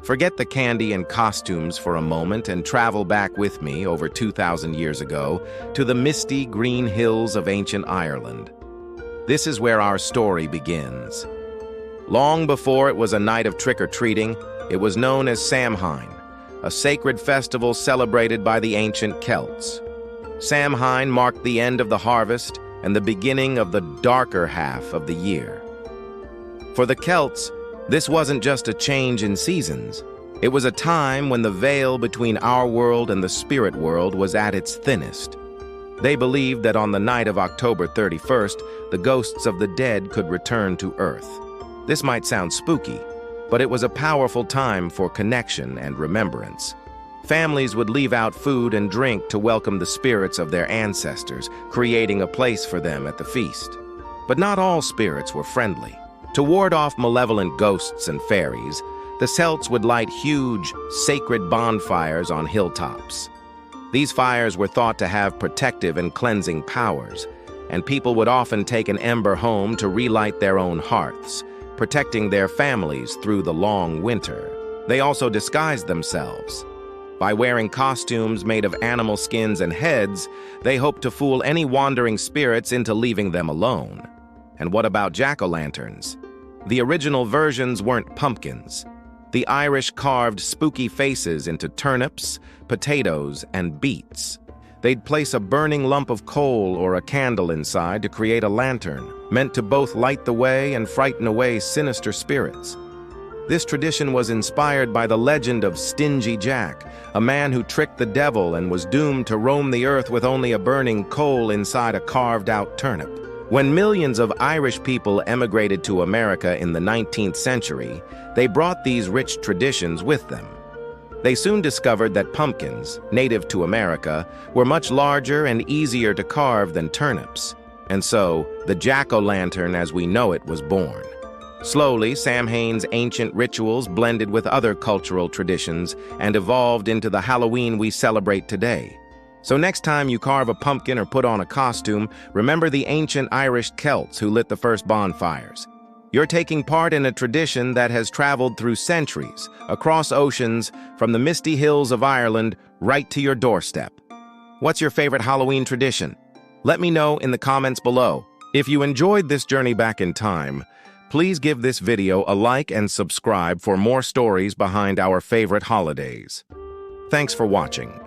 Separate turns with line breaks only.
Forget the candy and costumes for a moment and travel back with me over 2,000 years ago to the misty green hills of ancient Ireland. This is where our story begins. Long before it was a night of trick-or-treating, it was known as Samhain, a sacred festival celebrated by the ancient Celts. Samhain marked the end of the harvest and the beginning of the darker half of the year. For the Celts, this wasn't just a change in seasons. It was a time when the veil between our world and the spirit world was at its thinnest. They believed that on the night of October 31st, the ghosts of the dead could return to Earth. This might sound spooky, but it was a powerful time for connection and remembrance. Families would leave out food and drink to welcome the spirits of their ancestors, creating a place for them at the feast. But not all spirits were friendly. To ward off malevolent ghosts and fairies, the Celts would light huge, sacred bonfires on hilltops. These fires were thought to have protective and cleansing powers, and people would often take an ember home to relight their own hearths, protecting their families through the long winter. They also disguised themselves. By wearing costumes made of animal skins and heads, they hoped to fool any wandering spirits into leaving them alone. And what about jack-o'-lanterns? The original versions weren't pumpkins. The Irish carved spooky faces into turnips, potatoes, and beets. They'd place a burning lump of coal or a candle inside to create a lantern, meant to both light the way and frighten away sinister spirits. This tradition was inspired by the legend of Stingy Jack, a man who tricked the devil and was doomed to roam the earth with only a burning coal inside a carved-out turnip. When millions of Irish people emigrated to America in the 19th century, they brought these rich traditions with them. They soon discovered that pumpkins, native to America, were much larger and easier to carve than turnips, and so the jack-o'-lantern as we know it was born. Slowly, Samhain's ancient rituals blended with other cultural traditions and evolved into the Halloween we celebrate today. So next time you carve a pumpkin or put on a costume, remember the ancient Irish Celts who lit the first bonfires. You're taking part in a tradition that has traveled through centuries, across oceans, from the misty hills of Ireland right to your doorstep. What's your favorite Halloween tradition? Let me know in the comments below. If you enjoyed this journey back in time, please give this video a like and subscribe for more stories behind our favorite holidays. Thanks for watching.